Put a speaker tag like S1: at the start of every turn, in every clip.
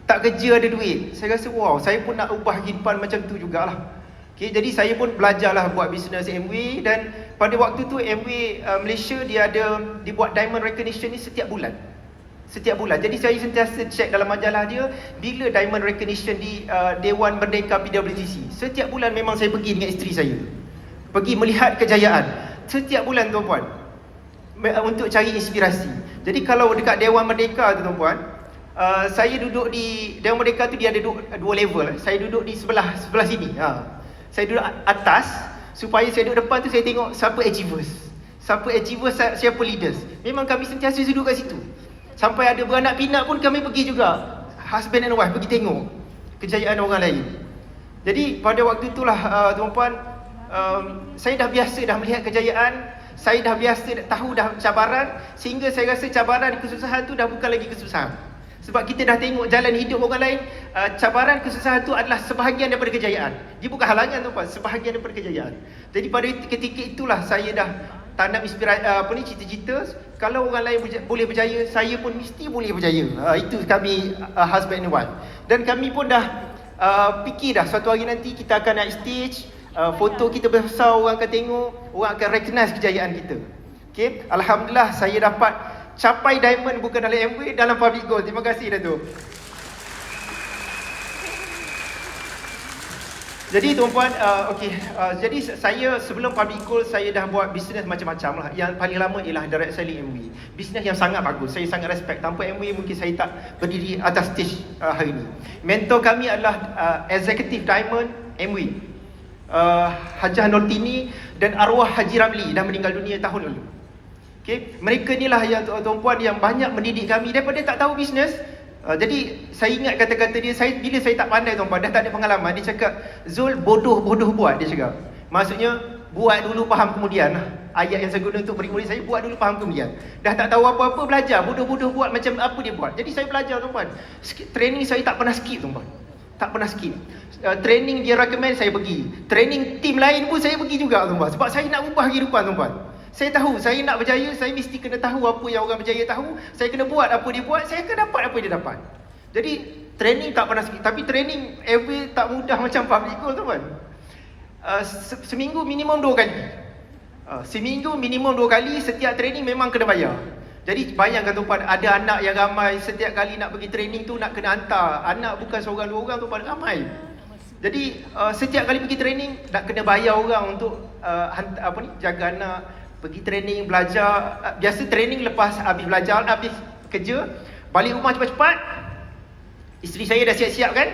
S1: tak kerja ada duit. Saya rasa wow, saya pun nak ubah kehidupan macam tu jugalah. Okay, jadi saya pun belajarlah buat bisnes Amway. Dan pada waktu tu Amway Malaysia dia buat diamond recognition ni setiap bulan. Jadi saya sentiasa check dalam majalah dia bila diamond recognition di Dewan Merdeka PWTC. Setiap bulan memang saya pergi dengan isteri saya, pergi melihat kejayaan setiap bulan tuan-puan, untuk cari inspirasi. Jadi kalau dekat Dewan Merdeka tu tuan-puan, saya duduk di Dewan Merdeka tu, dia ada dua level. Saya duduk di sebelah sini. Saya duduk atas supaya saya duduk depan tu, saya tengok siapa achievers, siapa leaders. Memang kami sentiasa duduk kat situ. Sampai ada beranak pinak pun kami pergi juga, husband and wife, pergi tengok kejayaan orang lain. Jadi pada waktu itulah tuan-puan, saya dah biasa dah melihat kejayaan. Saya dah biasa tahu dah cabaran, sehingga saya rasa cabaran kesusahan tu dah bukan lagi kesusahan. Sebab kita dah tengok jalan hidup orang lain. Cabaran kesusahan tu adalah sebahagian daripada kejayaan. Dia bukan halangan tuan-puan, sebahagian daripada kejayaan. Jadi pada ketika itulah saya dah tanam cita-cita, kalau orang lain boleh berjaya, saya pun mesti boleh berjaya. Itu kami husband and wife. Dan kami pun dah fikir dah suatu hari nanti kita akan naik stage, foto kita besar, orang akan tengok, orang akan recognize kejayaan kita. Okay? Alhamdulillah saya dapat capai diamond bukan dalam Amway, dalam public goal. Terima kasih Dato'. Jadi tuan-puan, jadi saya sebelum public goal saya dah buat bisnes macam-macam lah. Yang paling lama ialah direct selling Amway. Bisnes yang sangat bagus, saya sangat respect. Tanpa Amway mungkin saya tak berdiri atas stage hari ini. Mentor kami adalah Executive Diamond Amway, Hajah Nortini dan arwah Haji Ramli, dah meninggal dunia tahun lalu. Okay. Mereka ni lah yang tuan-puan yang banyak mendidik kami daripada tak tahu bisnes. Jadi saya ingat kata-kata dia, bila saya tak pandai tuan-puan, dah tak ada pengalaman, dia cakap, Zul, bodoh buat, dia cakap. Maksudnya buat dulu faham kemudian. Ayat yang saya guna untuk murid-murid saya, buat dulu faham kemudian. Dah tak tahu apa-apa, belajar, bodoh buat macam apa dia buat. Jadi saya belajar tuan-puan. Training saya tak pernah skip tuan-puan. Tak pernah skip. Training dia recommend saya pergi. Training team lain pun saya pergi juga tuan-puan. Sebab saya nak ubah kehidupan tuan-puan. Saya tahu, saya nak berjaya, saya mesti kena tahu apa yang orang berjaya tahu. Saya kena buat apa dia buat, saya akan dapat apa dia dapat. Jadi training tak pernah skip. Tapi training every tak mudah macam public goal tuan-puan. Seminggu minimum 2 kali. Seminggu minimum 2 kali, setiap training memang kena bayar. Jadi bayangkan tuan-puan, ada anak yang ramai, setiap kali nak pergi training tu nak kena hantar. Anak bukan seorang 2 orang tuan-puan, ramai. Jadi setiap kali pergi training nak kena bayar orang untuk jaga anak, pergi training, belajar. Biasa training lepas habis belajar, habis kerja, balik rumah cepat-cepat. Isteri saya dah siap-siap kan.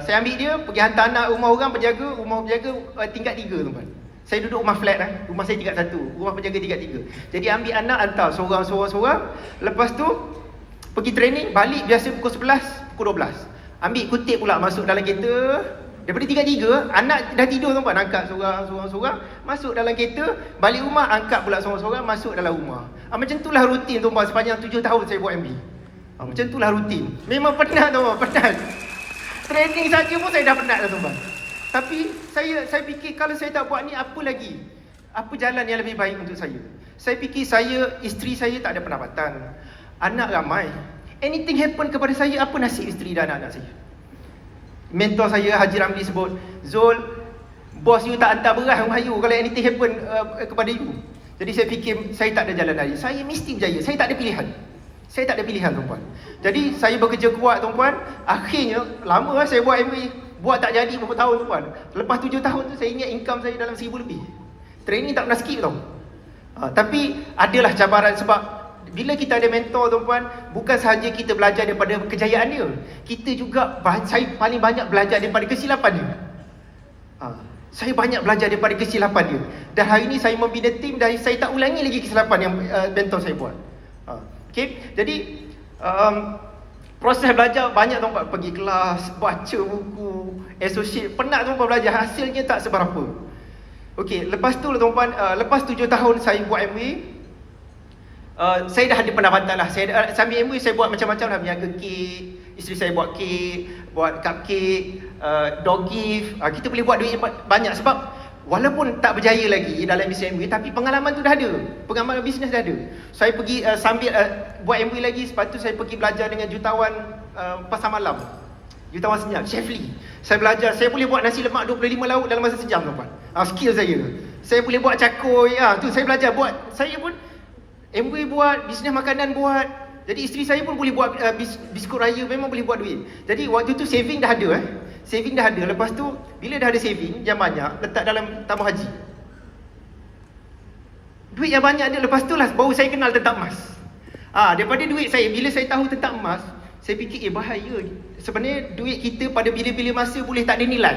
S1: Saya ambil dia, pergi hantar anak rumah orang, rumah penjaga tingkat 3 tuan-puan. Saya duduk rumah flat rumah saya tingkat 1, rumah penjaga tingkat 3. Jadi ambil anak, hantar seorang. Lepas tu pergi training, balik biasa pukul 11, pukul 12. Ambil kutip pula masuk dalam kereta. Daripada tingkat 3, anak dah tidur tuan-puan, angkat seorang, masuk dalam kereta, balik rumah, angkat pula seorang, masuk dalam rumah. Macam itulah rutin tuan-puan sepanjang 7 tahun saya buat MB. Macam itulah rutin. Memang penat tuan-puan, penat. Training saja pun saya dah penat dah tuan-puan. Tapi saya fikir kalau saya tak buat ni, apa lagi? Apa jalan yang lebih baik untuk saya? Saya fikir isteri saya tak ada pendapatan. Anak ramai. Anything happen kepada saya, apa nasib isteri dan anak-anak saya? Mentor saya Haji Ramli sebut, Zul, bos you tak hantar beras rumah you kalau anything happen kepada you. Jadi saya fikir saya tak ada jalan lain. Saya mesti berjaya. Saya tak ada pilihan. Tuan-puan. Jadi saya bekerja kuat tuan-puan. Akhirnya lama saya buat MBA. Buat tak jadi berapa tahun tuan-puan. Lepas 7 tahun tu saya ingat income saya dalam 1,000 lebih. Training tak pernah skip tau. Tapi adalah cabaran sebab bila kita ada mentor tuan-puan, bukan sahaja kita belajar daripada kejayaan dia, kita juga, saya paling banyak belajar daripada kesilapan dia. Saya banyak belajar daripada kesilapan dia. Dan hari ini saya membina tim dan saya tak ulangi lagi kesilapan yang mentor saya buat. Okay? Jadi proses belajar banyak tuan-puan, pergi kelas, baca buku, associate, penat tuan-puan belajar, hasilnya tak seberapa. Okey, lepas tu tuan-puan, lepas 7 tahun saya buat MBA, saya dah ada pendapatan lah. Sambil MBA saya buat macam-macam lah, berniaga kek, isteri saya buat kek, buat cupcake, dog gift. Kita boleh buat duit banyak sebab walaupun tak berjaya lagi dalam bisnes MBA, tapi pengalaman tu dah ada, pengalaman bisnes dah ada. Saya pergi sambil buat MBA lagi, lepas tu saya pergi belajar dengan jutawan pasar malam, Jutawan Senyap, Chef Lee. Saya belajar, saya boleh buat nasi lemak 25 lauk dalam masa sejam tuan-tuan. Skill saya. Saya boleh buat cakoi, tu saya belajar buat. Saya pun MW buat, bisnes makanan buat. Jadi isteri saya pun boleh buat biskut raya, memang boleh buat duit. Jadi waktu tu saving dah ada Saving dah ada. Lepas tu bila dah ada saving yang banyak, letak dalam tabung haji. Duit yang banyak ada, lepas tu lah baru saya kenal tentang emas. Daripada duit saya, bila saya tahu tentang emas, saya fikir bahaya. Sebenarnya duit kita pada bila-bila masa boleh tak ada nilai.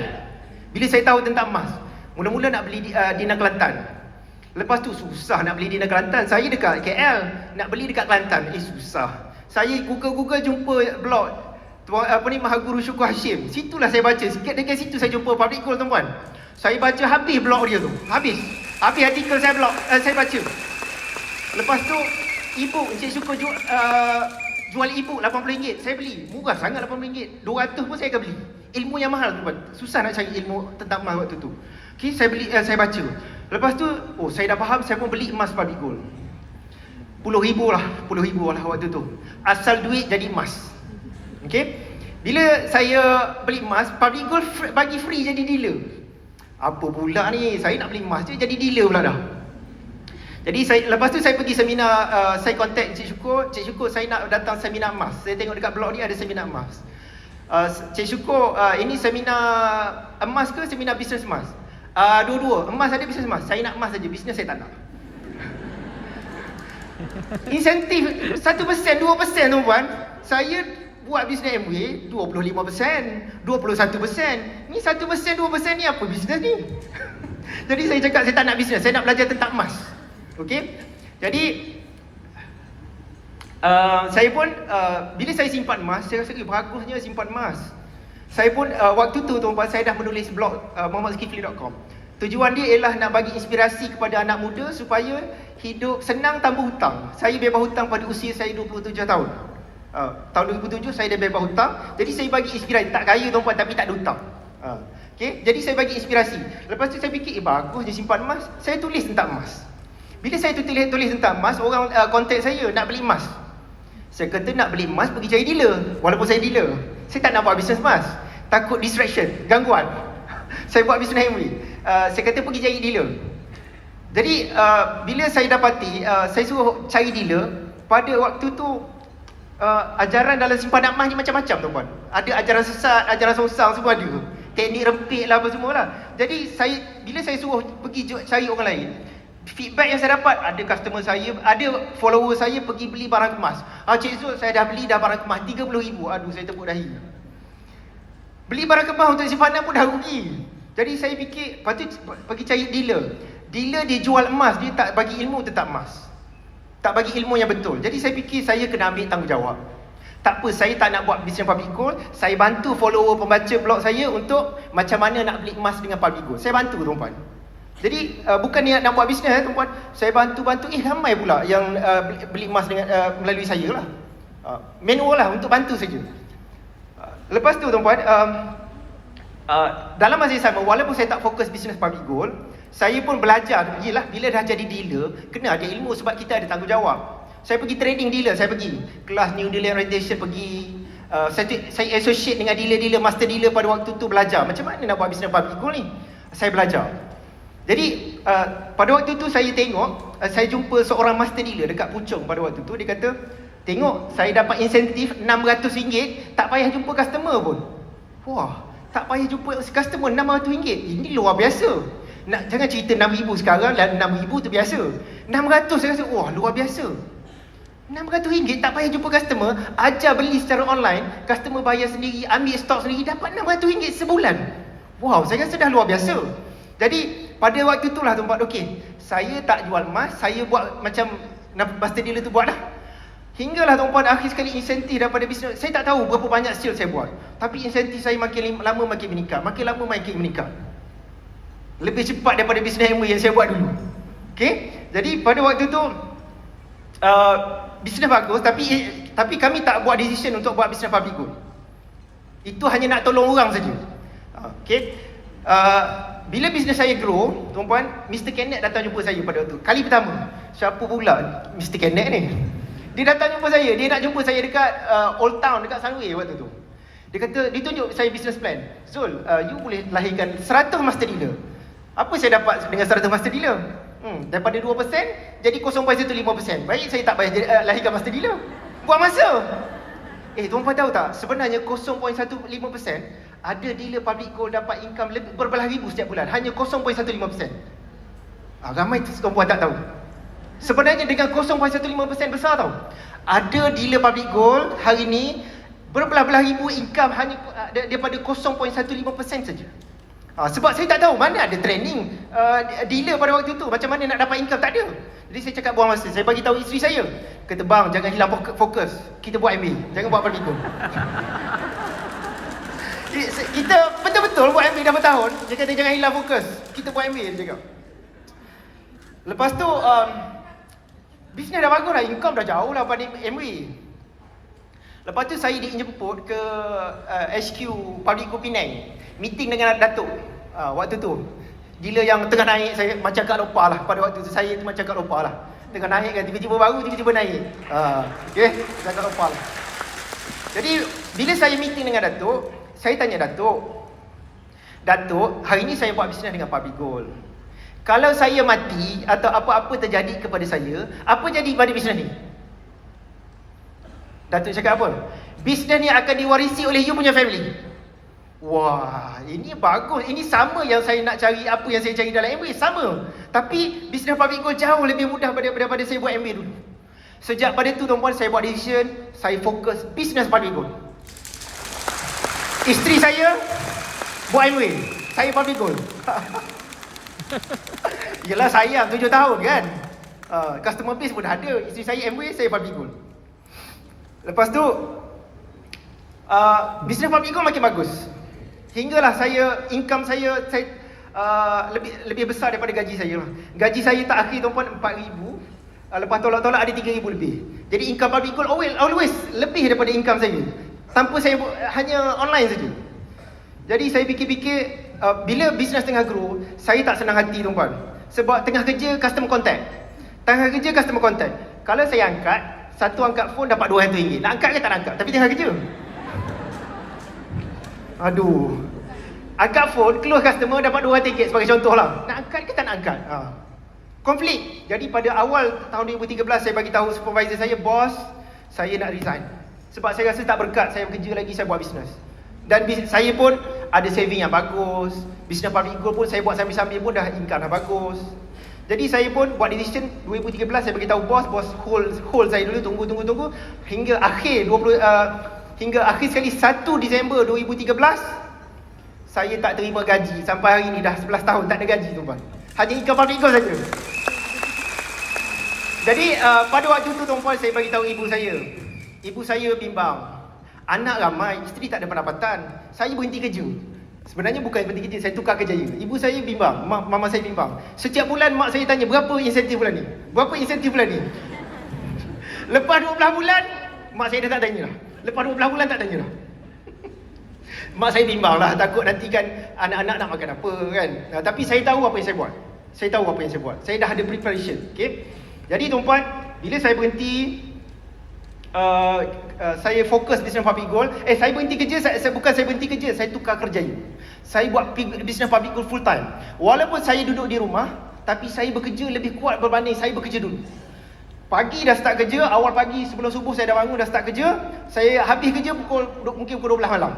S1: Bila saya tahu tentang emas, mula-mula nak beli di Dina Kelantan. Lepas tu susah nak beli di Dina Kelantan. Saya dekat KL, nak beli dekat Kelantan, susah. Saya Google jumpa blog Mahaguru Syukur Hashim. Situlah saya baca. Dekat situ saya jumpa Public Gold tuan-tuan. Saya baca habis blog dia tu. Habis artikel saya baca. Lepas tu Encik Syukur jual e-book RM80. Saya beli. Murah sangat RM80. 200 pun saya akan beli. Ilmu yang mahal tuan. Susah nak cari ilmu tentang emas waktu tu. Okay, saya beli, saya baca. Lepas tu, saya dah faham, saya pun beli emas Public Gold. RM10,000 lah waktu tu. Asal duit jadi emas. Okay. Bila saya beli emas, Public Gold bagi free jadi dealer. Apa pula ni? Saya nak beli emas je jadi dealer pula dah. Jadi lepas tu saya pergi seminar, saya contact Cik Syukur, saya nak datang seminar emas. Saya tengok dekat blog ni ada seminar emas. Cik Syukur, ini seminar emas ke seminar bisnes emas? Dua-dua, emas ada, bisnes emas. Saya nak emas saja, bisnes saya tak nak. Insentif 1%, 2% tuan-tuan. Saya buat bisnes MW 25%, 21%. Ni 1%, 2% ni apa bisnes ni? Jadi saya cakap saya tak nak bisnes, saya nak belajar tentang emas. Okey. Jadi saya pun bila saya simpan emas, saya rasa bagusnya simpan emas. Saya pun waktu tu tuan-tuan, saya dah menulis blog muhammadsulkifli.com. Tujuan dia ialah nak bagi inspirasi kepada anak muda supaya hidup senang tanpa hutang. Saya bebas hutang pada usia saya 27 tahun. Tahun 2007 saya dah bebas hutang. Jadi saya bagi inspirasi, tak kaya tuan-tuan tapi tak ada hutang. Okey, jadi saya bagi inspirasi. Lepas tu saya fikir bagusnya simpan emas, saya tulis tentang emas. Bila saya tulis tentang emas, orang contact saya nak beli emas. Saya kata nak beli emas pergi cari dealer. Walaupun saya dealer, saya tak nak buat bisnes emas. Takut distraction, gangguan. Saya buat bisnes MW. Saya kata pergi cari dealer. Jadi bila saya dapati, saya suruh cari dealer. Pada waktu tu ajaran dalam simpanan emas ni macam-macam tuan-tuan. Ada ajaran sesat, ajaran sosang, semua ada. Teknik rempit lah apa semua lah. Jadi bila saya suruh pergi cari orang lain, feedback yang saya dapat, ada customer saya, ada follower saya pergi beli barang kemas. Cik Zul, saya dah beli dah barang kemas RM30,000. Aduh, saya tepuk dahi. Beli barang kemas untuk simpanan pun dah rugi. Jadi saya fikir, lepas tu pergi cari dealer. Dealer dia jual emas, dia tak bagi ilmu tentang emas. Tak bagi ilmu yang betul. Jadi saya fikir saya kena ambil tanggungjawab. Tak apa, saya tak nak buat bisnes Public Gold. Saya bantu follower pembaca blog saya untuk macam mana nak beli emas dengan Public Gold. Saya bantu tuan-tuan. Jadi bukan niat nak buat bisnes tuan-tuan. Saya bantu-bantu, ramai pula yang beli emas dengan melalui saya lah. Manual lah, untuk bantu saja. Lepas tu tuan-tuan, dalam masa yang sama, walaupun saya tak fokus bisnes Public Gold, saya pun belajar. Yelah, bila dah jadi dealer, kena ada ilmu sebab kita ada tanggungjawab. Saya pergi training dealer, saya pergi kelas New Dealer Orientation, pergi saya associate dengan dealer-dealer, master dealer pada waktu tu, belajar macam mana nak buat bisnes Public Gold ni. Saya belajar. Jadi pada waktu tu saya tengok, saya jumpa seorang master dealer dekat Puchong pada waktu tu. Dia kata, tengok saya dapat insentif RM600, tak payah jumpa customer pun. Wah, tak payah jumpa customer, RM600. Ini luar biasa. Jangan cerita RM6,000 sekarang, RM6,000 tu biasa. RM600 saya rasa, wah luar biasa. RM600 tak payah jumpa customer, ajar beli secara online, customer bayar sendiri, ambil stok sendiri, dapat RM600 sebulan. Wow, saya rasa dah luar biasa. Jadi pada waktu itulah tuan-tuan, okey, saya tak jual emas, saya buat macam master dealer tu buat lah. Hinggalah tuan-tuan, akhir sekali insentif daripada bisnes. Saya tak tahu berapa banyak sale saya buat, tapi insentif saya makin lama makin meningkat, makin lama makin meningkat. Lebih cepat daripada bisnes MW yang saya buat dulu. Okey, jadi pada waktu tu bisnes bagus, tapi kami tak buat decision untuk buat bisnes Public Gold. Itu hanya nak tolong orang saja. Okey. Bila bisnes saya grow, tuan-puan, Mr. Kenneth datang jumpa saya pada waktu. Kali pertama. Siapa pula Mr. Kenneth ni? Dia datang jumpa saya, dia nak jumpa saya dekat Old Town, dekat Sunway waktu tu. Dia kata, dia tunjuk saya business plan. Zul, you boleh lahirkan 100 master dealer. Apa saya dapat dengan 100 master dealer? Daripada 2% jadi 0.15%. Baik saya tak payah lahirkan master dealer. Buang masa. Tuan-tuan tahu tak, sebenarnya 0.15% ada dealer public gold dapat income berbelah ribu setiap bulan. Hanya 0.15%. Ramai tuan-tuan tak tahu. Sebenarnya dengan 0.15% besar tau. Ada dealer public gold hari ni berbelah-belah ribu income hanya daripada 0.15% saja. Sebab saya tak tahu mana ada training dealer pada waktu tu, macam mana nak dapat income, tak ada. Jadi saya cakap buang masa. Saya bagi tahu isteri saya. Kata, bang, jangan hilang fokus. Kita buat MBA, jangan buat public gold. Kita betul-betul buat MBA dah bertahun. Dia kata jangan hilang fokus. Kita buat MBA, dia cakap. Lepas tu bisnes dah bagus dah, income dah jauh lah pada MBA. Lepas tu saya dijemput ke HQ Public Gold Penang, meeting dengan Datuk. Waktu tu dealer yang tengah naik, saya macam kat Lopa lah. Pada waktu tu saya tu macam kat Lopa lah. Tengah naik kan, tiba-tiba baru, tiba-tiba naik. Okay, macam kat Lopa lah. Jadi bila saya meeting dengan Datuk, saya tanya Datuk, hari ni saya buat bisnes dengan Public Gold. Kalau saya mati atau apa-apa terjadi kepada saya, apa jadi pada bisnes ni? Datuk cakap apa? Bisnes ni akan diwarisi oleh you punya family. Wah, ini bagus. Ini sama yang saya nak cari, apa yang saya cari dalam MBA, sama. Tapi bisnes public gold jauh lebih mudah daripada saya buat MBA dulu. Sejak pada tu tuan-puan, saya buat decision, saya fokus bisnes public gold. Isteri saya buat MBA, saya public gold. Yelah sayang 7 tahun kan. Customer base pun dah ada. Isteri saya MBA, saya public gold. Lepas tu bisnes public gold makin bagus. Hinggalah income saya lebih besar daripada gaji saya lah. Gaji saya tak akhir tuan-puan 4,000. Lepas tolak-tolak ada 3,000 lebih. Jadi income public gold always lebih daripada income saya. Tanpa saya hanya online saja. Jadi saya fikir-fikir, bila bisnes tengah grow, saya tak senang hati tuan-puan. Sebab tengah kerja customer contact. Kalau saya angkat, satu angkat phone dapat RM200. Nak angkat ke tak nak angkat? Tapi tengah kerja. Aduh. Angkat phone, keluar customer dapat RM200 sebagai contoh lah. Nak angkat ke tak nak angkat? Konflik. Jadi pada awal tahun 2013 saya bagi tahu supervisor saya, bos, saya nak resign. Sebab saya rasa tak berkat saya bekerja lagi, saya buat bisnes. Dan saya pun ada saving yang bagus. Bisnes public gold pun saya buat sambil-sambil pun dah income dah bagus. Jadi saya pun buat decision 2013 saya bagi tahu bos hold saya dulu, tunggu hingga akhir sekali 1 Disember 2013 saya tak terima gaji sampai hari ni dah 11 tahun tak ada gaji tuan-tuan. Hanya income public gold saja. Jadi pada waktu tu tuan-tuan saya bagi tahu ibu saya. Ibu saya bimbang. Anak ramai, isteri tak ada pendapatan. Saya berhenti kerja. Sebenarnya bukan berhenti kerja, saya tukar kerjaya. Ibu saya bimbang, mama saya bimbang. Setiap bulan mak saya tanya, berapa insentif bulan ni? Berapa insentif bulan ni? Lepas 12 bulan, mak saya dah tak tanya lah. Lepas 12 bulan tak tanya lah. Mak saya bimbang lah, takut nanti kan anak-anak nak makan apa kan. Tapi saya tahu apa yang saya buat. Saya dah ada preparation, okay? Jadi tuan-puan, bila saya berhenti, saya fokus bisnes public gold. Saya berhenti kerja, bukan saya berhenti kerja, saya tukar kerjaya. Saya buat bisnes public gold full time. Walaupun saya duduk di rumah, tapi saya bekerja lebih kuat berbanding saya bekerja dulu. Pagi dah start kerja, awal pagi sebelum subuh saya dah bangun, dah start kerja. Saya habis kerja mungkin pukul 12 malam.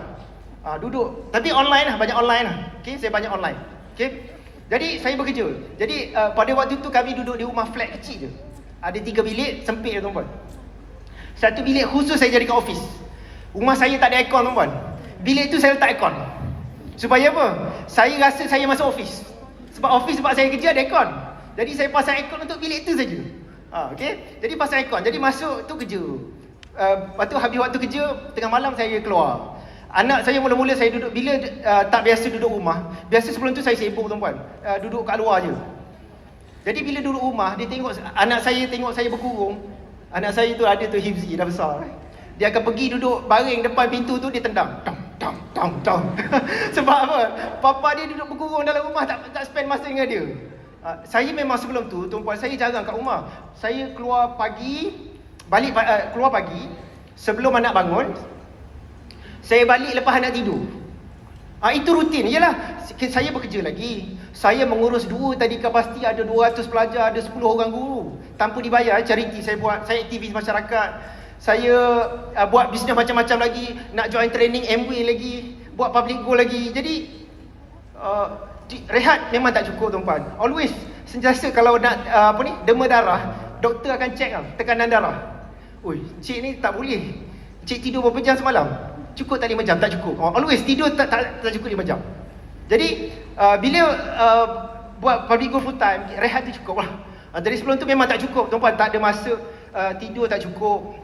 S1: Duduk. Tapi online lah, banyak online lah. Okay, saya banyak online. Okay. Jadi saya bekerja. Jadi pada waktu tu kami duduk di rumah flat kecil je. Ada 3 bilik, sempit je tuan-tuan. Satu bilik khusus saya jadikan office. Rumah saya tak ada aircon tuan-tuan. Bilik tu saya letak aircon. Supaya apa? Saya rasa saya masuk office. Sebab saya kerja ada aircon. Jadi saya pasang aircon untuk bilik tu saja. Okay? Jadi pasang aircon. Jadi masuk tu kerja. Lepas tu habis waktu kerja, tengah malam saya keluar. Anak saya mula-mula saya duduk, bila tak biasa duduk rumah. Biasa sebelum tu saya sibuk tuan-tuan. Duduk kat luar je. Jadi bila duduk rumah, anak saya tengok saya berkurung. Anak saya tu ada tu Hifzi, dah besar. Dia akan pergi duduk baring depan pintu tu, dia tendang. Tong. Sebab apa? Papa dia duduk berkurung dalam rumah, tak spend masa dengan dia. Saya memang sebelum tu, tuan-puan, saya jarang kat rumah. Saya keluar pagi, keluar pagi, sebelum anak bangun, saya balik lepas anak tidur. Itu rutin. Yalah, saya bekerja lagi. Saya mengurus tadika pasti ada 200 pelajar, ada 10 orang guru. Tanpa dibayar, charity saya buat. Saya aktivis masyarakat. Saya buat bisnes macam-macam lagi. Nak join training MW lagi. Buat public goal lagi. Jadi, rehat memang tak cukup tuan-puan. Always, sentiasa kalau nak dema darah, doktor akan check tekanan darah. Oi, cik ni tak boleh. Cik tidur berapa jam semalam? Cukup tak 5 jam? Tak cukup. Always tidur tak cukup 5 jam. Jadi bila buat public goal full time, rehat tu cukup lah. Dari sebelum tu memang tak cukup tuan-puan, tak ada masa, tidur tak cukup.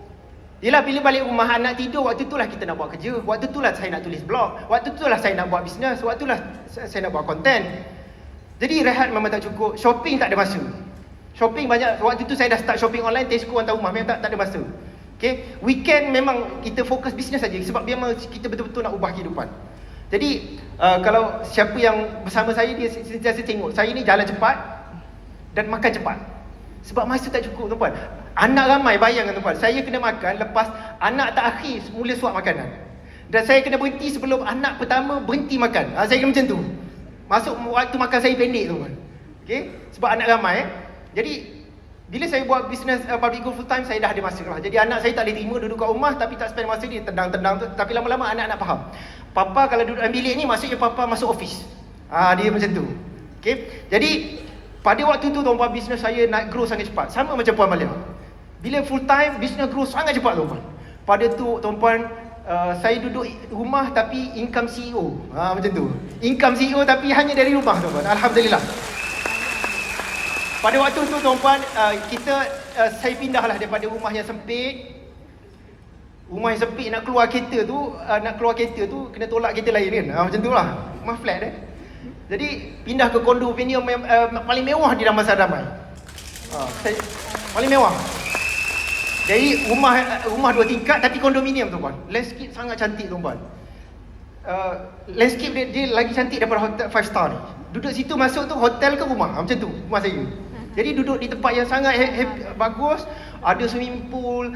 S1: Yelah, bila balik rumah anak tidur, waktu tu lah kita nak buat kerja. Waktu tu lah saya nak tulis blog. Waktu tu lah saya nak buat bisnes. Waktu tu lah saya nak buat konten. Jadi rehat memang tak cukup. Shopping tak ada masa. Shopping banyak. Waktu tu saya dah start shopping online, Tesco hantar rumah. Memang tak ada masa. Okay? Weekend memang kita fokus bisnes saja. Sebab memang kita betul-betul nak ubah kehidupan. Jadi kalau siapa yang bersama saya, dia sentiasa tengok saya ni jalan cepat dan makan cepat. Sebab masa tak cukup tuan-puan. Anak ramai, bayangkan tuan-puan, saya kena makan lepas anak tak akhir mula suap makanan. Dan saya kena berhenti sebelum anak pertama berhenti makan. Saya kena macam tu. Masuk waktu makan saya pendek tuan-puan. Okay? Sebab anak ramai. Jadi bila saya buat bisnes public goal full time, saya dah ada masa lah. Jadi anak saya tak boleh terima duduk kat rumah tapi tak spend masa dia tendang-tendang tu. Tapi lama-lama anak-anak faham. Papa kalau duduk dalam bilik ni, maksudnya papa masuk office. Dia macam tu. Okay? Jadi pada waktu tu tuan-puan, bisnes saya nak grow sangat cepat. Sama macam Puan Malia. Bila full time, bisnes grow sangat cepat tuan-puan. Pada tu tuan-puan, saya duduk rumah tapi income CEO. Macam tu. Income CEO tapi hanya dari rumah tuan-puan. Alhamdulillah. Pada waktu tu tuan-puan, saya pindahlah daripada rumah yang sempit. Rumah yang sempit, nak keluar kereta tu kena tolak kereta lain kan. Macam tu lah. Rumah flat Jadi pindah ke kondominium paling mewah di Damansara Damai. Paling mewah. Jadi rumah 2 tingkat tapi kondominium tuan-puan. Landscape sangat cantik tuan-puan. Landscape dia lagi cantik daripada hotel 5 star ni. Duduk situ, masuk tu hotel ke rumah. Macam tu rumah saya. Jadi duduk di tempat yang sangat bagus, ada swimming pool,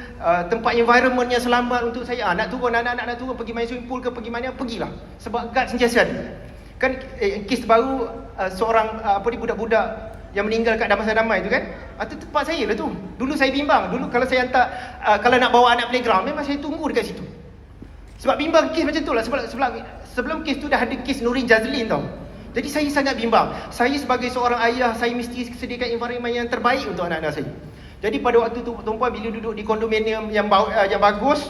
S1: tempat environment yang selamat untuk saya. Nak turun, anak-anak nak turun pergi main swimming pool ke pergi mana, pergilah. Sebab guard sentiasa ada. Kan kes baru seorang budak-budak yang meninggal kat Damansara Damai tu kan. Itu tempat saya lah tu. Dulu saya bimbang. Dulu kalau saya hantar, kalau nak bawa anak playground, memang saya tunggu dekat situ. Sebab bimbang kes macam tu lah. Sebelum kes tu dah ada kes Nurin Jazlin tau. Jadi saya sangat bimbang. Saya sebagai seorang ayah, saya mesti sediakan environment yang terbaik untuk anak-anak saya. Jadi pada waktu tu tuan-puan, bila duduk di kondominium yang bagus,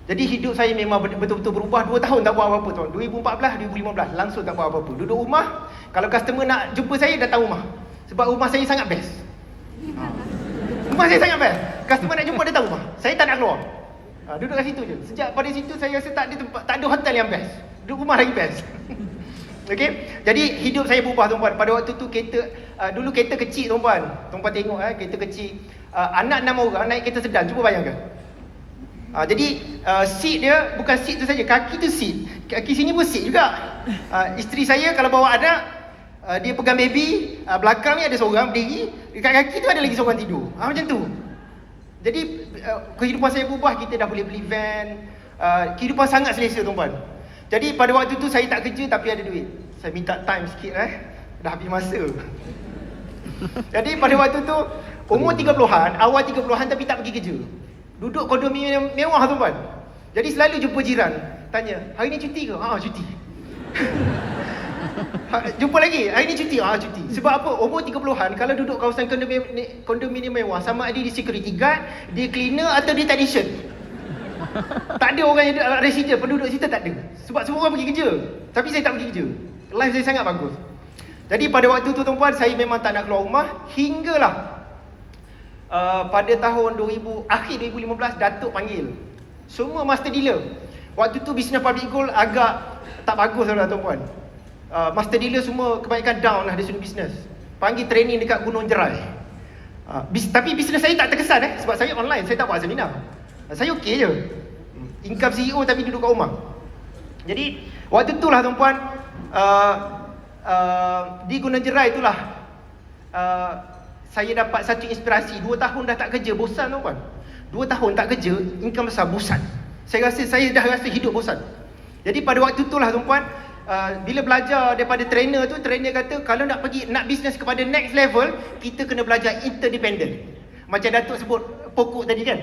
S1: jadi hidup saya memang betul-betul berubah. 2 tahun tak buat apa-apa tuan. 2014, 2015 langsung tak buat apa-apa. Duduk rumah, kalau customer nak jumpa saya, datang rumah. Sebab rumah saya sangat best. Rumah saya sangat best. Customer nak jumpa, datang rumah. Saya tak nak keluar. Duduk kat situ je. Sejak pada situ saya rasa tak ada hotel yang best. Duduk rumah lagi best. Okey. Jadi hidup saya berubah tuan-puan. Pada waktu tu dulu kereta kecil tuan-puan. Tuan-puan tengok kereta kecil. Anak 6 orang naik kereta sedan. Cuba bayangkan. Jadi seat dia bukan seat tu saja, kaki tu seat. Kaki sini pun seat juga. Isteri saya kalau bawa anak, dia pegang baby, belakang ni ada seorang berdiri, dekat kaki tu ada lagi seorang tidur. Macam tu. Jadi kehidupan saya berubah. Kita dah boleh beli van. Kehidupan sangat selesa tuan-puan. Jadi pada waktu tu saya tak kerja tapi ada duit. Saya minta time sikit dah habis masa. Jadi pada waktu tu umur 30-an, awal 30-an tapi tak pergi kerja. Duduk kondominium mewah tuan-puan. Jadi selalu jumpa jiran, tanya, "Hari ni cuti ke?" Cuti. Jumpa lagi, "Hari ni cuti?" Cuti. Sebab apa? Umur 30-an kalau duduk kawasan kondominium mewah, sama ada di security guard, dia cleaner atau dia technician. Tak ada orang yang resident, penduduk situ tak ada. Sebab semua orang pergi kerja. Tapi saya tak pergi kerja. Life saya sangat bagus. Jadi pada waktu tu tuan-puan, saya memang tak nak keluar rumah. Hinggalah pada tahun akhir 2015, Datuk panggil semua master dealer. Waktu tu bisnes public goal agak tak bagus lah tuan-puan. Master dealer semua kebanyakan down lah dari sudut bisnes. Panggil training dekat Gunung Jerai. Tapi bisnes saya tak terkesan sebab saya online, saya tak buat seminar. Saya okey je. Income CEO tapi duduk kat rumah. Jadi waktu tu lah tuan-puan, di Gunung Jerai itulah saya dapat satu inspirasi. 2 tahun dah tak kerja, bosan tuan-tuan. 2 tahun tak kerja, income besar, bosan. Saya rasa saya dah rasa hidup bosan. Jadi pada waktu itulah tuan-tuan, bila belajar daripada trainer tu, trainer kata kalau nak bisnes kepada next level, kita kena belajar interdependent. Macam Datuk sebut pokok tadi kan,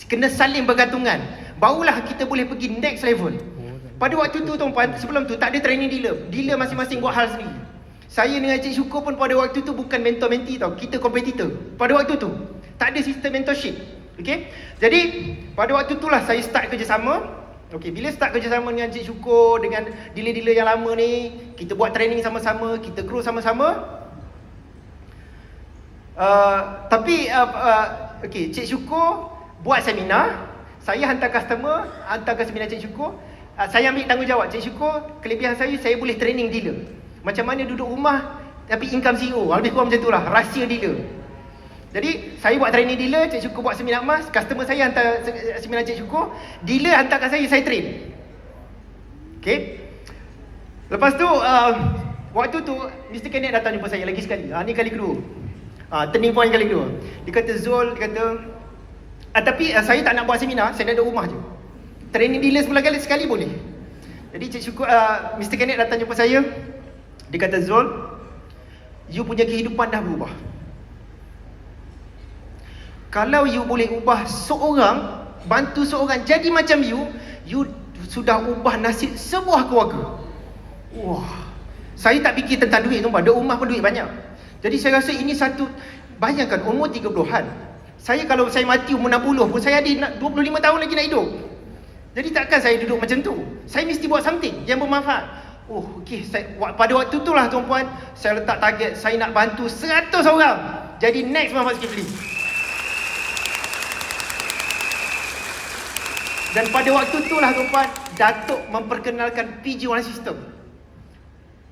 S1: kena saling bergantungan, barulah kita boleh pergi next level. Pada waktu tu tuan-tuan, sebelum tu tak ada training dealer masing-masing buat hal sendiri. Saya dengan Cik Syukur pun pada waktu tu bukan mentor-mentee tau, kita kompetitor. Pada waktu tu tak ada sistem mentorship. Okey. Jadi pada waktu itulah saya start kerjasama. Okey, bila start kerjasama dengan Cik Syukur, dengan dealer-dealer yang lama ni, kita buat training sama-sama, kita grow sama-sama. Okey, Cik Syukur buat seminar, saya hantar customer, hantar ke seminar Cik Syukur. Saya ambil tanggungjawab. Cik Syukur, kelebihan saya boleh training dealer. Macam mana duduk rumah tapi income CEO. Lebih kurang macam itulah, rahsia dealer. Jadi saya buat training dealer, Cik Syukur buat seminar emas, customer saya hantar seminar Cik Syukur, dealer hantar kat saya train. Okey. Lepas tu waktu tu Mr. Kenneth datang jumpa saya lagi sekali. Ni kali kedua. Turning point kali kedua. Dia kata, Zul, dia kata, tapi saya tak nak buat seminar, saya nak duduk rumah je. Training dealer sebelah sekali boleh. Jadi Cik Syukur, Mr. Kenneth datang jumpa saya. Dia kata, Zul, you punya kehidupan dah berubah. Kalau you boleh ubah seorang, bantu seorang jadi macam you sudah ubah nasib sebuah keluarga. Wah, saya tak fikir tentang duit tuan-tuan. Ada rumah pun duit banyak. Jadi saya rasa ini satu, bayangkan umur 30-an. Saya kalau saya mati umur 60 pun saya ada 25 tahun lagi nak hidup. Jadi takkan saya duduk macam tu. Saya mesti buat something yang bermanfaat. Okey, pada waktu itulah tuan-puan, saya letak target saya nak bantu 100 orang jadi next Muhammad Zulkifli. Dan pada waktu itulah tuan-puan, Datuk memperkenalkan PG1 System.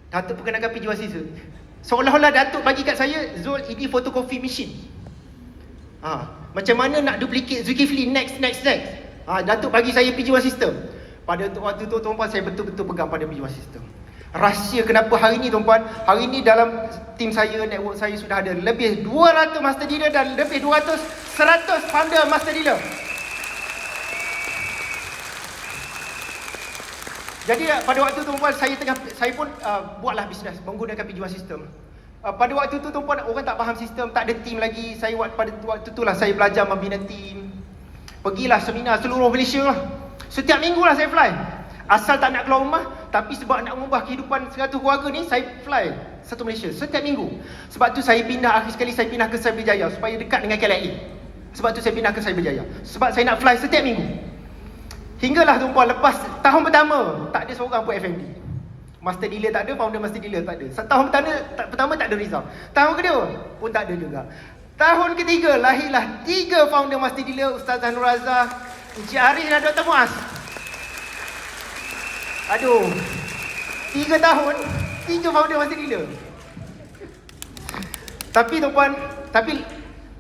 S1: Datuk perkenalkan PG1 System. Seolah-olah Datuk bagi kat saya, Zul, ini photocopy machine. Macam mana nak duplicate Zulkifli next. Datuk bagi saya PG1 System. Pada waktu tu tuan-puan, saya betul-betul pegang pada PG1 System. Rahsia kenapa hari ni tuan-puan, hari ni dalam tim saya, network saya sudah ada lebih 200 master dealer dan lebih 100 founder master dealer. Jadi pada waktu tu tuan-puan, saya pun buatlah bisnes menggunakan PG1 System. Pada waktu tu tuan-puan, orang tak faham sistem, tak ada team lagi. Pada waktu itulah saya belajar membina team. Pergilah seminar seluruh Malaysia lah. Setiap minggu lah saya fly. Asal tak nak keluar rumah, tapi sebab nak mengubah kehidupan 100 keluarga ni, saya fly satu Malaysia setiap minggu. Sebab tu saya pindah, akhir sekali saya pindah ke Cyberjaya supaya dekat dengan KLIA. Sebab tu saya pindah ke Cyberjaya. Sebab saya nak fly setiap minggu. Hinggalah tuan-puan, lepas tahun pertama tak ada seorang pun FMD. Master dealer tak ada, founder master dealer tak ada. Tahun pertama tak ada result. Tahun kedua pun tak ada juga. Tahun ketiga lahirlah 3 founder master dealer, Ustazah Nur Razak, Encik Arif dan Dr. Muaz. Aduh, 3 tahun 3 founder master dealer. Tapi tuan-puan,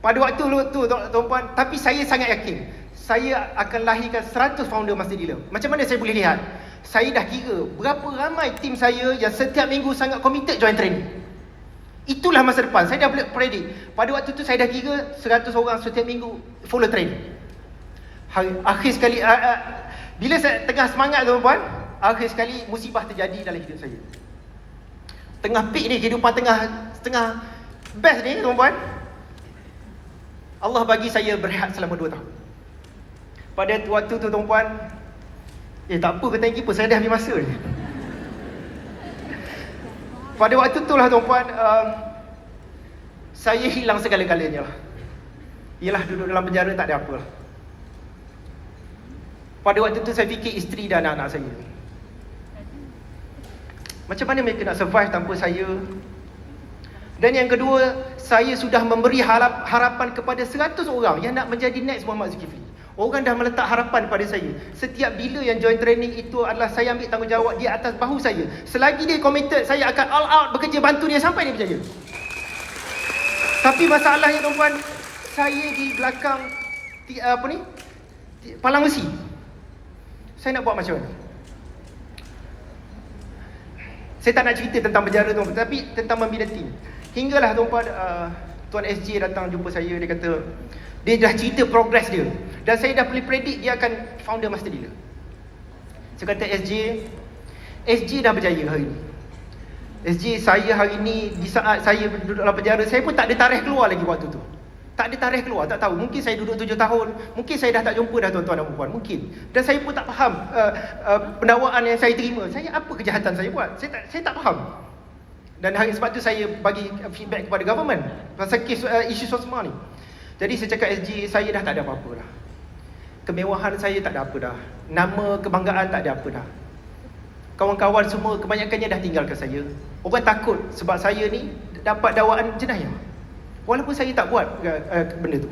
S1: pada waktu tu tuan-puan, tapi saya sangat yakin saya akan lahirkan 100 founder master dealer. Macam mana saya boleh lihat? Saya dah kira berapa ramai tim saya yang setiap minggu sangat committed join training. Itulah masa depan. Saya dah boleh predict. Pada waktu tu saya dah kira 100 orang setiap minggu follow training. Akhir sekali, bila saya tengah semangat tuan-puan, akhir sekali musibah terjadi dalam hidup saya. Tengah peak ni, kehidupan tengah best ni tuan-puan, Allah bagi saya berehat selama 2 tahun. Pada waktu tu tuan-puan, tak apa kata keeper, saya dah habis masa ni. Pada waktu tu lah tuan-puan, saya hilang segala-galanya lah. Ialah duduk dalam penjara tak ada apa lah. Pada waktu tu saya fikir isteri dan anak-anak saya. Macam mana mereka nak survive tanpa saya? Dan yang kedua, saya sudah memberi harapan kepada 100 orang yang nak menjadi next Muhammad Zulkifli. Orang dah meletak harapan pada saya. Setiap bila yang join training itu adalah saya ambil tanggungjawab di atas bahu saya. Selagi dia committed, saya akan all out bekerja bantu dia sampai dia berjaya. Tapi masalahnya tuan-tuan, saya di belakang palang besi. Saya nak buat macam mana? Saya tak nak cerita tentang penjara tuan-tuan, tapi tentang membina tim. Hinggalah tuan-tuan, Tuan SJ datang jumpa saya, dia kata dia dah cerita progress dia dan saya dah boleh predict dia akan founder master dealer. Saya kata SJ dah berjaya hari ni. SJ, saya hari ni di saat saya duduk dalam penjara, saya pun tak ada tarikh keluar lagi waktu tu. Tak ada tarikh keluar, tak tahu. Mungkin saya duduk 7 tahun, mungkin saya dah tak jumpa dah tuan-tuan dan puan, mungkin. Dan saya pun tak faham pendakwaan yang saya terima. Saya apa kejahatan saya buat? Saya tak faham. Dan sebab tu saya bagi feedback kepada government pasal kes isu Sosma ni. Jadi saya cakap SG, saya dah tak ada apa-apa dah. Kemewahan saya tak ada apa dah. Nama kebanggaan tak ada apa dah. Kawan-kawan semua kebanyakannya dah tinggalkan saya. Orang takut sebab saya ni dapat dakwaan jenayah. Walaupun saya tak buat benda tu.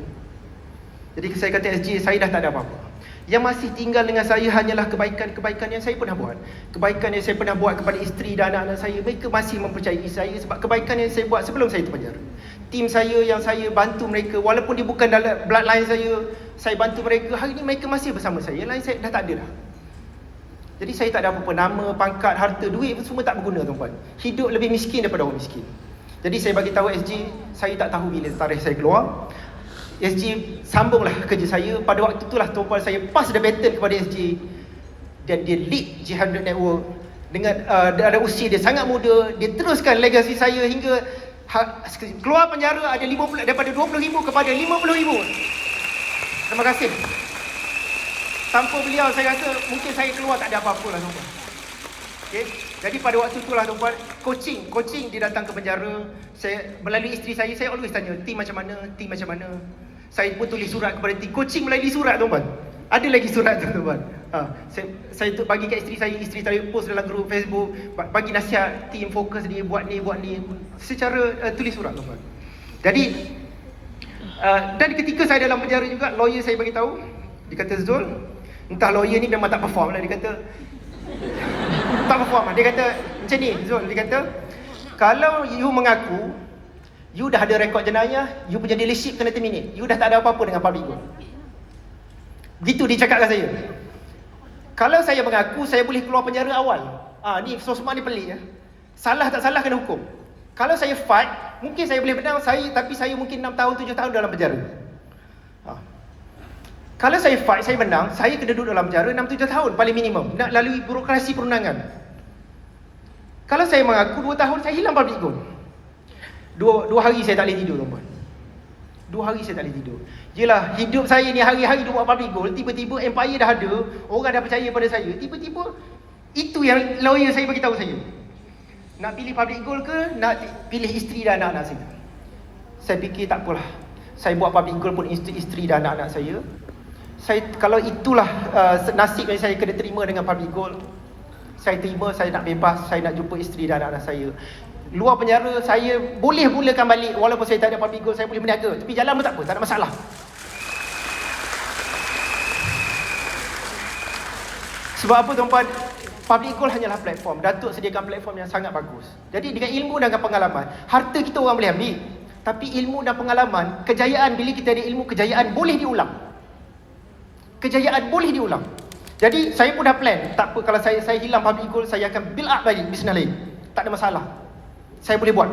S1: Jadi saya kata SG, saya dah tak ada apa-apa. Yang masih tinggal dengan saya hanyalah kebaikan-kebaikan yang saya pernah buat. Kebaikan yang saya pernah buat kepada isteri dan anak-anak saya. Mereka masih mempercayai saya sebab kebaikan yang saya buat sebelum saya terpenjara. Tim saya yang saya bantu mereka, walaupun dia bukan dalam bloodline saya bantu mereka. Hari ni mereka masih bersama saya. Yang lain saya dah tak ada dah. Jadi saya tak ada apa-apa. Nama, pangkat, harta, duit semua tak berguna tuan-tuan. Hidup lebih miskin daripada orang miskin. Jadi saya bagi tahu SG, saya tak tahu bila tarikh saya keluar. SG sambunglah kerja saya. Pada waktu itulah tuan-tuan saya pass the baton kepada SG. Dan dia lead G100 Network. Dengan ada usia dia sangat muda. Dia teruskan legasi saya hingga keluar penjara ada 50, daripada 20,000 kepada 50,000. Terima kasih. Tanpa beliau saya rasa mungkin saya keluar tak ada apa-apa lah tuan-tuan. Okay. Jadi pada waktu itulah tuan-tuan, coaching dia datang ke penjara. Saya melalui isteri saya always tanya, team macam mana? Saya pun tulis surat kepada tim. Coaching melalui surat tuan-tuan. Ada lagi surat tuan-tuan. Saya bagi kat isteri saya post dalam grup Facebook, bagi nasihat tim, fokus ni, buat ni secara tulis surat tuan-tuan. Jadi dan ketika saya dalam penjara juga, lawyer saya bagi tahu, dia kata Zul, entah lawyer ni memang tak perform lah, dia kata tak perform lah. Dia kata macam ni Zul, dia kata kalau you mengaku you dah ada rekod jenayah, you punya dealership kena terminate, you dah tak ada apa-apa dengan public good. Begitu dia cakap dengan saya. Kalau saya mengaku, saya boleh keluar penjara awal. Ni Sosma ni pelik ya. Salah tak salah kena hukum. Kalau saya fight, mungkin saya boleh menang tapi saya mungkin 6 tahun 7 tahun dalam penjara. Kalau saya fight, saya menang, saya kena duduk dalam penjara 6-7 tahun paling minimum. Nak lalui birokrasi perundangan. Kalau saya mengaku 2 tahun, saya hilang public good. 2 hari saya tak boleh tidur tuan-tuan. 2 hari saya tak boleh tidur. Yelah, hidup saya ni hari-hari duk buat public goal, tiba-tiba empire dah ada, orang dah percaya pada saya. Tiba-tiba itu yang lawyer saya bagi tahu saya. Nak pilih public goal ke nak pilih isteri dan anak-anak saya? Saya fikir tak apalah. Saya buat public goal pun isteri dan anak-anak saya. Kalau itulah nasib yang saya kena terima dengan public goal, saya terima, saya nak bebas, saya nak jumpa isteri dan anak-anak saya. Luar penjara saya boleh mulakan balik walaupun saya tak ada public goal, saya boleh berniaga. Tapi jalan pun tak apa, tak ada masalah. Sebab apa tuan-tuan? Public goal hanyalah platform. Datuk sediakan platform yang sangat bagus. Jadi dengan ilmu dan pengalaman, harta kita orang boleh ambil. Tapi ilmu dan pengalaman, kejayaan, bila kita ada ilmu, kejayaan boleh diulang. Kejayaan boleh diulang. Jadi saya pun dah plan, tak apa kalau saya hilang public goal, saya akan build up lagi bisnes lain. Tak ada masalah. Saya boleh buat.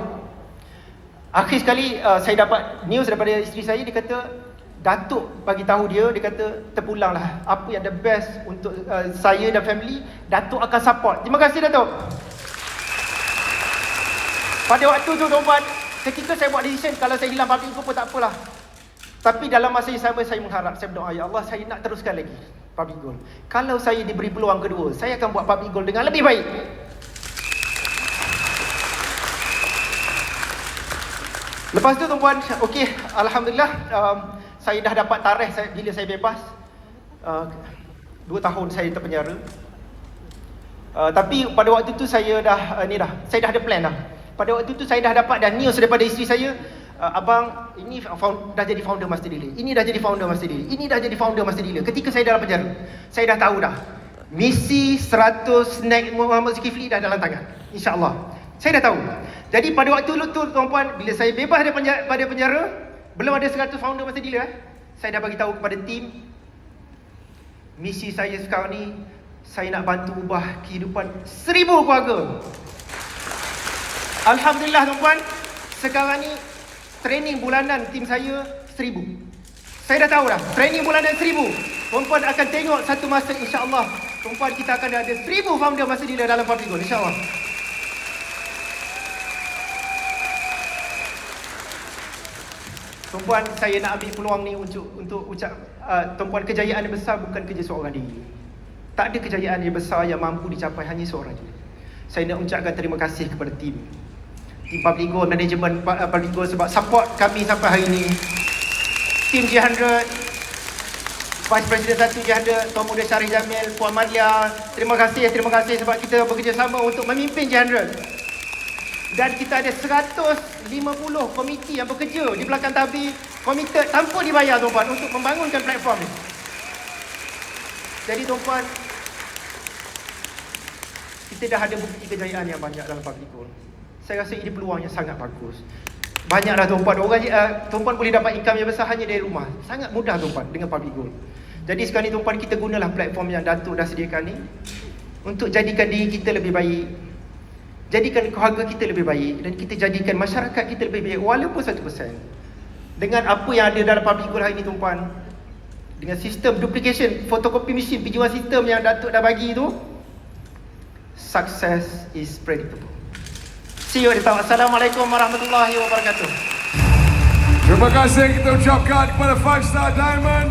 S1: Akhir sekali saya dapat news daripada isteri saya, dia kata Datuk bagi tahu dia kata terpulanglah. Apa yang the best untuk saya dan family, Datuk akan support. Terima kasih Datuk. Pada waktu tu tuan-tuan, ketika saya buat decision, kalau saya hilang public goal pun tak apalah. Tapi dalam masa yang sama saya mengharap, saya berdoa, ya Allah, saya nak teruskan lagi public goal. Kalau saya diberi peluang kedua, saya akan buat public goal dengan lebih baik. Lepas tu tuan-tuan, okey, alhamdulillah saya dah dapat tarikh bila saya bebas. 2 tahun saya terpenjara. Tapi pada waktu tu saya dah saya dah ada plan dah. Pada waktu tu saya dah dapat news daripada isteri saya, abang ini dah jadi founder master dealer. Ini dah jadi founder master dealer. Ini dah jadi founder master dealer. Ketika saya dalam penjara, saya dah tahu dah. Misi 100 snack Muhammad Zulkifli dah dalam tangan. InsyaAllah. Saya dah tahu. Jadi pada waktu itu tuan-puan, bila saya bebas daripada penjara, belum ada 100 founder master dealer, saya dah bagi tahu kepada tim, misi saya sekarang ni, saya nak bantu ubah kehidupan 1000 keluarga. Alhamdulillah tuan-puan, sekarang ni training bulanan tim saya 1,000. Saya dah tahu dah, training bulanan 1,000. Tuan-puan akan tengok satu masa insya-Allah, tuan-puan kita akan ada 1,000 founder masa dealer dalam Public Gold insya-Allah. Tuan-puan, saya nak ambil peluang ni untuk ucap tuan-puan, kejayaan yang besar bukan kerja seorang diri. Tak ada kejayaan yang besar yang mampu dicapai hanya seorang diri. Saya nak ucapkan terima kasih kepada tim Public Gold, manajemen Public Gold sebab support kami sampai hari ini. Tim J100, Vice President 1 J100, Tuan Muda Syarif Jamil, Puan Malia, terima kasih sebab kita bekerjasama untuk memimpin J100. Dan kita ada 150 komiti yang bekerja di belakang tabir, komited tanpa dibayar tuan-puan untuk membangunkan platform ni. Jadi tuan-puan, kita dah ada bukti kejayaan yang banyak dalam Public Gold. Saya rasa ini peluang yang sangat bagus. Banyaklah tuan-puan, tuan-puan boleh dapat income yang besar hanya dari rumah. Sangat mudah tuan-puan dengan Public Gold. Jadi sekarang ni tuan-puan, kita gunalah platform yang Datuk dah sediakan ni untuk jadikan diri kita lebih baik, jadikan keluarga kita lebih baik, dan kita jadikan masyarakat kita lebih baik walaupun 1%. Dengan apa yang ada dalam Public Gold hari ni tuan-puan, dengan sistem duplication, photocopy machine, pinjaman sistem yang Datuk dah bagi tu, success is predictable. See you di tahun. Assalamualaikum warahmatullahi wabarakatuh.
S2: Terima kasih kita ucapkan kepada 5 Star Diamond.